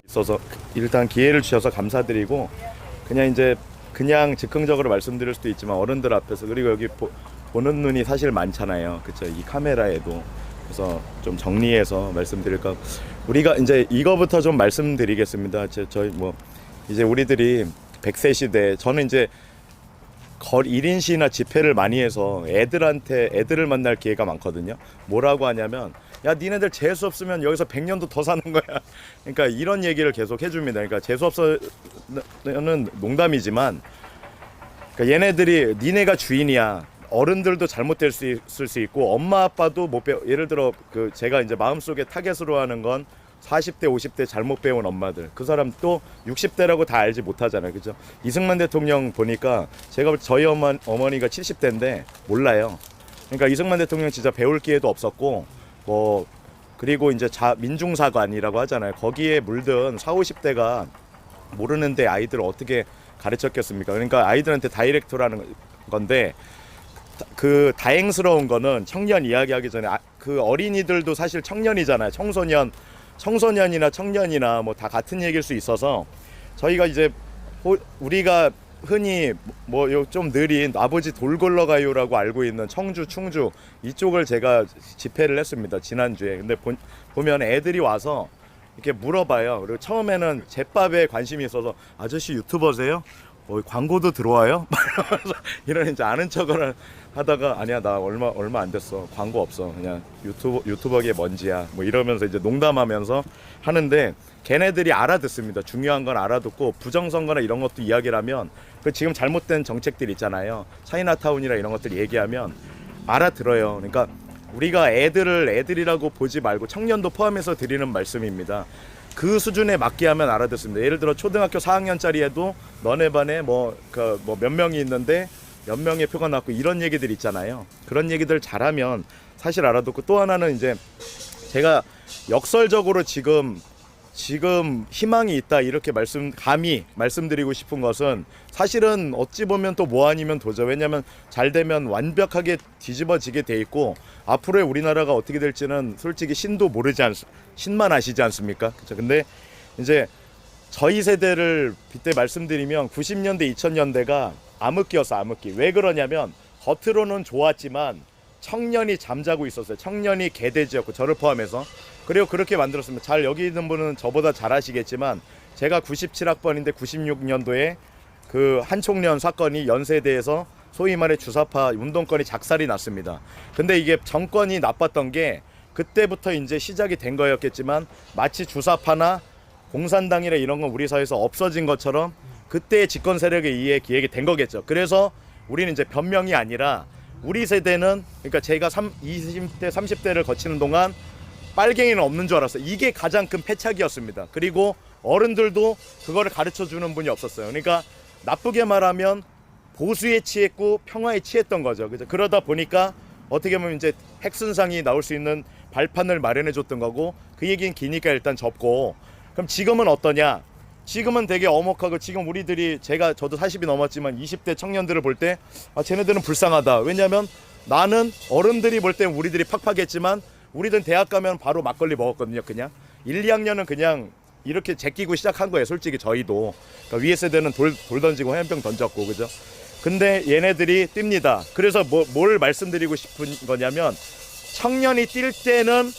있어서 일단 기회를 주셔서 감사드리고 그냥 즉흥적으로 말씀드릴 수도 있지만 어른들 앞에서 그리고 여기 보는 눈이 사실 많잖아요. 그쵸? 이 카메라에도. 그래서 좀 정리해서 말씀드릴까. 우리가 이제 이거부터 좀 말씀드리겠습니다. 저희 뭐 이제 우리들이 100세 시대 저는 이제 1인 시위나 집회를 많이 해서 애들을 만날 기회가 많거든요. 뭐라고 하냐면 야 니네들 재수 없으면 여기서 100년도 더 사는 거야. 그러니까 이런 얘기를 계속 해줍니다. 그러니까 재수 없어는 농담이지만 그러니까 얘네들이 니네가 주인이야. 어른들도 잘못될 수 있을 수 있고 엄마 아빠도 못 배워. 예를 들어 그 제가 이제 마음속에 타겟으로 하는 건 40대 50대 잘못 배운 엄마들 그 사람 또 60대라고 다 알지 못하잖아요. 그죠? 이승만 대통령 보니까 제가 저희 어머니가 70대인데 몰라요. 그러니까 이승만 대통령 진짜 배울 기회도 없었고 뭐 그리고 이제 민중사관이라고 하잖아요. 거기에 물든 40, 50대가 모르는데 아이들을 어떻게 가르쳤겠습니까? 그러니까 아이들한테 다이렉트라는 건데 그 다행스러운 거는 청년 이야기하기 전에 그 어린이들도 사실 청년이잖아요. 청소년이나 청년이나 뭐 다 같은 얘기일 수 있어서 저희가 이제 우리가 흔히 뭐 좀 느린 아버지 돌 굴러가요라고 알고 있는 청주, 충주 이쪽을 제가 집회를 했습니다. 지난주에. 근데 보면 애들이 와서 이렇게 물어봐요. 그리고 처음에는 제밥에 관심이 있어서 아저씨 유튜버세요? 광고도 들어와요? 이런 이제 아는 척을 하다가 아니야 나 얼마 안 됐어 광고 없어 그냥 유튜버계 먼지야 뭐 이러면서 이제 농담하면서 하는데 걔네들이 알아듣습니다. 중요한 건 알아듣고 부정선거나 이런 것도 이야기를 하면 그 지금 잘못된 정책들 있잖아요. 차이나타운이나 이런 것들 얘기하면 알아들어요. 그러니까 우리가 애들이라고 보지 말고 청년도 포함해서 드리는 말씀입니다. 그 수준에 맞게 하면 알아듣습니다. 예를 들어 초등학교 4학년짜리 애도 너네 반에 뭐 몇 명이 있는데 몇 명의 표가 났고 이런 얘기들 있잖아요. 그런 얘기들 잘하면 사실 알아듣고 또 하나는 이제 제가 역설적으로 지금 희망이 있다 이렇게 감히 말씀드리고 싶은 것은 사실은 어찌 보면 또 뭐 아니면 도죠. 왜냐하면 잘 되면 완벽하게 뒤집어지게 돼 있고 앞으로의 우리나라가 어떻게 될지는 솔직히 신만 아시지 않습니까? 그렇죠. 근데 이제 저희 세대를 빗대 말씀드리면 90년대 2000년대가 암흑기였어. 암흑기. 왜 그러냐면 겉으로는 좋았지만 청년이 잠자고 있었어요. 청년이 개돼지였고 저를 포함해서. 그리고 그렇게 만들었습니다. 잘 여기 있는 분은 저보다 잘 아시겠지만 제가 97학번인데 96년도에 그 한총련 사건이 연세대에서 소위 말해 주사파 운동권이 작살이 났습니다. 근데 이게 정권이 나빴던 게 그때부터 이제 시작이 된 거였겠지만 마치 주사파나 공산당이나 이런 건 우리 사회에서 없어진 것처럼 그때의 집권 세력에 의해 기획이 된 거겠죠. 그래서 우리는 이제 변명이 아니라 우리 세대는 그러니까 제가 20대 30대를 거치는 동안 빨갱이는 없는 줄 알았어요. 이게 가장 큰 패착이었습니다. 그리고 어른들도 그거를 가르쳐 주는 분이 없었어요. 그러니까 나쁘게 말하면 보수에 취했고 평화에 취했던 거죠. 그죠? 그러다 보니까 어떻게 보면 이제 핵순상이 나올 수 있는 발판을 마련해 줬던 거고 그 얘기는 기니까 일단 접고 그럼 지금은 어떠냐? 지금은 되게 엄혹하고 지금 우리들이 저도 40이 넘었지만 20대 청년들을 볼 때 쟤네들은 불쌍하다. 왜냐면 나는 어른들이 볼 때 우리들이 팍팍했지만 우리들은 대학 가면 바로 막걸리 먹었거든요. 그냥 1, 2학년은 그냥 이렇게 제끼고 시작한 거예요. 솔직히 저희도 그러니까 위에 세대는 돌 던지고 화염병 던졌고 그죠? 근데 얘네들이 뜁니다. 그래서 뭘 말씀드리고 싶은 거냐면 청년이 뛸 때는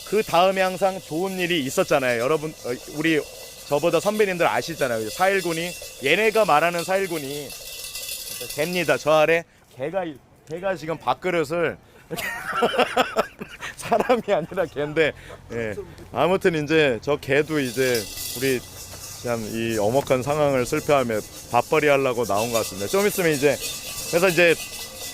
그 다음에 항상 좋은 일이 있었잖아요. 여러분 우리 저보다 선배님들 아시잖아요. 4.19니 얘네가 말하는 4.19니 개입니다. 저 아래 개가 지금 밥그릇을 사람이 아니라 개인데 예. 아무튼 이제 저 개도 이제 우리 참 이 엄혹한 상황을 슬퍼하며 밥벌이 하려고 나온 것 같습니다. 좀 있으면 이제 그래서 이제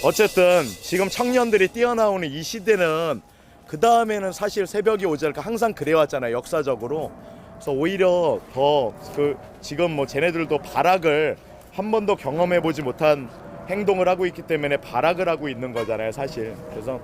어쨌든 지금 청년들이 뛰어나오는 이 시대는 그 다음에는 사실 새벽이 오지 않을까 항상 그래왔잖아요. 역사적으로. 그래서 오히려 더 지금 뭐 쟤네들도 발악을 한 번도 경험해보지 못한 행동을 하고 있기 때문에 발악을 하고 있는 거잖아요, 사실. 그래서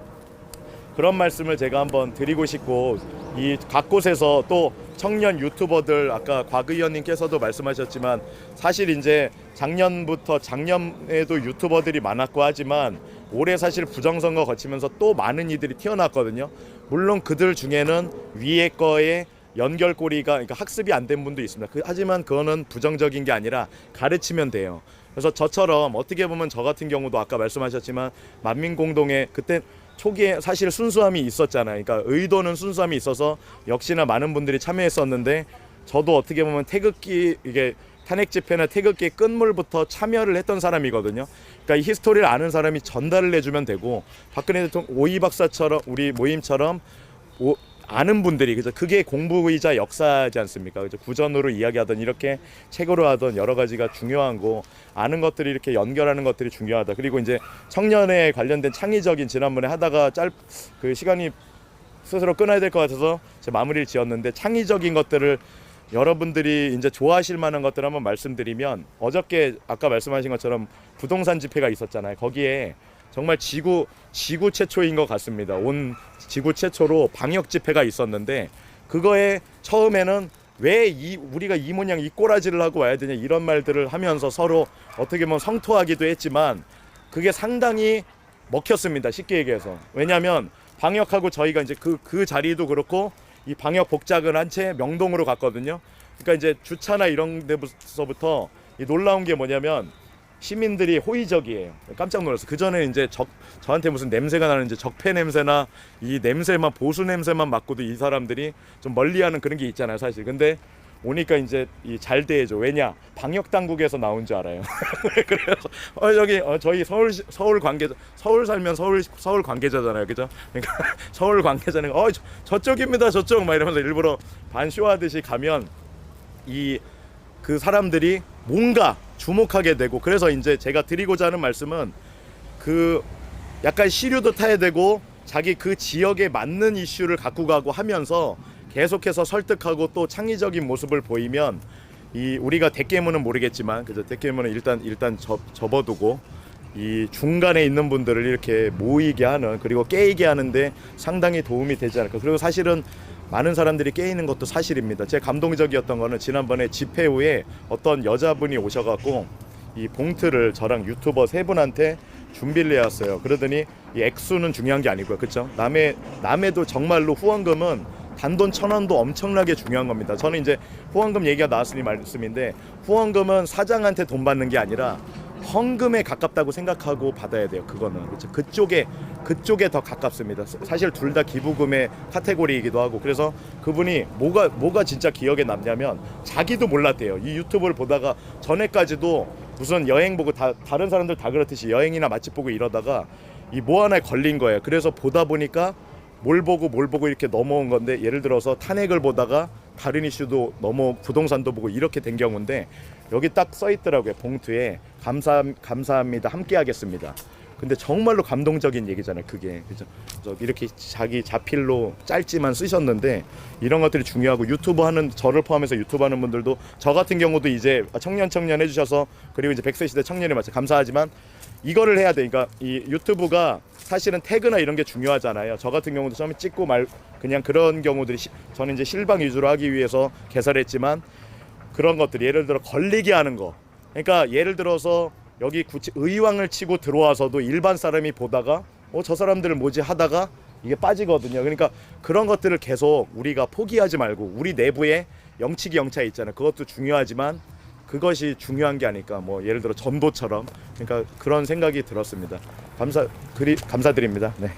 그런 말씀을 제가 한번 드리고 싶고 이 각 곳에서 또 청년 유튜버들 아까 곽 의원님께서도 말씀하셨지만 사실 이제 작년에도 유튜버들이 많았고 하지만 올해 사실 부정선거 거치면서 또 많은 이들이 튀어났거든요. 물론 그들 중에는 위에 거에 연결고리가 그러니까 학습이 안 된 분도 있습니다. 하지만 그거는 부정적인 게 아니라 가르치면 돼요. 그래서 저처럼 어떻게 보면 저 같은 경우도 아까 말씀하셨지만 만민공동에 그때 초기에 사실 순수함이 있었잖아요. 그러니까 의도는 순수함이 있어서 역시나 많은 분들이 참여했었는데 저도 어떻게 보면 태극기 이게 탄핵 집회나 태극기 끝물부터 참여를 했던 사람이거든요. 그러니까 이 히스토리를 아는 사람이 전달을 해주면 되고 박근혜 대통령 오이 박사처럼 우리 모임처럼 아는 분들이 그죠. 그게 공부이자 역사지 않습니까? 그죠. 구전으로 이야기하던 이렇게 책으로 하던 여러 가지가 중요한 거 아는 것들이 이렇게 연결하는 것들이 중요하다. 그리고 이제 청년에 관련된 창의적인 지난번에 하다가 그 시간이 스스로 끊어야 될 것 같아서 제 마무리를 지었는데 창의적인 것들을 여러분들이 이제 좋아하실 만한 것들 한번 말씀드리면 어저께 아까 말씀하신 것처럼 부동산 집회가 있었잖아요. 거기에 정말 지구 최초인 것 같습니다. 온 지구 최초로 방역 집회가 있었는데 그거에 처음에는 왜 우리가 이 모양 이 꼬라지를 하고 와야 되냐 이런 말들을 하면서 서로 어떻게 보면 성토하기도 했지만 그게 상당히 먹혔습니다. 쉽게 얘기해서. 왜냐하면 방역하고 저희가 이제 그 자리도 그렇고 이 방역 복장을 한 채 명동으로 갔거든요. 그러니까 이제 주차나 이런 데서부터 이 놀라운 게 뭐냐면 시민들이 호의적이에요. 깜짝 놀랐어요. 그 전에 이제 저한테 무슨 냄새가 나는지 적폐 냄새나 이 냄새만 보수 냄새만 맡고도 이 사람들이 좀 멀리하는 그런 게 있잖아요, 사실. 근데 오니까 이제 잘 대해줘. 왜냐? 방역 당국에서 나온 줄 알아요. 그래서 저희 서울 관계자, 서울 살면 서울 관계자잖아요, 그죠? 그러니까 서울 관계자는 저쪽입니다, 저쪽 막 이러면서 일부러 반쇼하듯이 가면 그 사람들이 뭔가 주목하게 되고 그래서 이제 제가 드리고자 하는 말씀은 그 약간 시류도 타야 되고 자기 그 지역에 맞는 이슈를 갖고 가고 하면서 계속해서 설득하고 또 창의적인 모습을 보이면 우리가 대깨문은 모르겠지만 그죠? 대깨문은 일단 접어두고 이 중간에 있는 분들을 이렇게 모이게 하는 그리고 깨이게 하는데 상당히 도움이 되지 않을까. 그리고 사실은 많은 사람들이 깨이는 것도 사실입니다. 제 감동적이었던 거는 지난번에 집회 후에 어떤 여자분이 오셔갖고 이 봉투를 저랑 유튜버 3분한테 준비를 해왔어요. 그러더니 이 액수는 중요한 게 아니고요, 그렇죠? 남해도 정말로 후원금은 단돈 1,000원도 엄청나게 중요한 겁니다. 저는 이제 후원금 얘기가 나왔으니 말씀인데 후원금은 사장한테 돈 받는 게 아니라 헌금에 가깝다고 생각하고 받아야 돼요. 그거는 그렇죠. 그쪽에 더 가깝습니다. 사실 둘 다 기부금의 카테고리이기도 하고 그래서 그분이 뭐가 진짜 기억에 남냐면 자기도 몰랐대요. 이 유튜브를 보다가 전에까지도 무슨 여행 보고 다른 사람들 다 그렇듯이 여행이나 맛집 보고 이러다가 이 뭐 하나에 걸린 거예요. 그래서 보다 보니까 뭘 보고 이렇게 넘어온 건데 예를 들어서 탄핵을 보다가 다른 이슈도 부동산도 보고 이렇게 된 경우인데 여기 딱 써 있더라고요. 봉투에 감사합니다. 함께 하겠습니다. 근데 정말로 감동적인 얘기잖아요. 그게 그죠? 그래서 이렇게 자기 자필로 짧지만 쓰셨는데 이런 것들이 중요하고 유튜브 하는 저를 포함해서 유튜브 하는 분들도 저 같은 경우도 이제 청년 해주셔서 그리고 이제 100세 시대 청년이 맞죠. 감사하지만 이거를 해야 돼. 그러니까 이 유튜브가 사실은 태그나 이런 게 중요하잖아요. 저 같은 경우도 처음에 찍고 그냥 그런 경우들이 저는 이제 실방 위주로 하기 위해서 개설했지만 그런 것들이 예를 들어 걸리게 하는 거. 그러니까 예를 들어서 여기 의왕을 치고 들어와서도 일반 사람이 보다가 저 사람들을 뭐지 하다가 이게 빠지거든요. 그러니까 그런 것들을 계속 우리가 포기하지 말고 우리 내부에 영치기 영차 있잖아요. 그것도 중요하지만 그것이 중요한 게 아닐까. 뭐 예를 들어 전도처럼. 그러니까 그런 생각이 들었습니다. 감사드립니다. 네.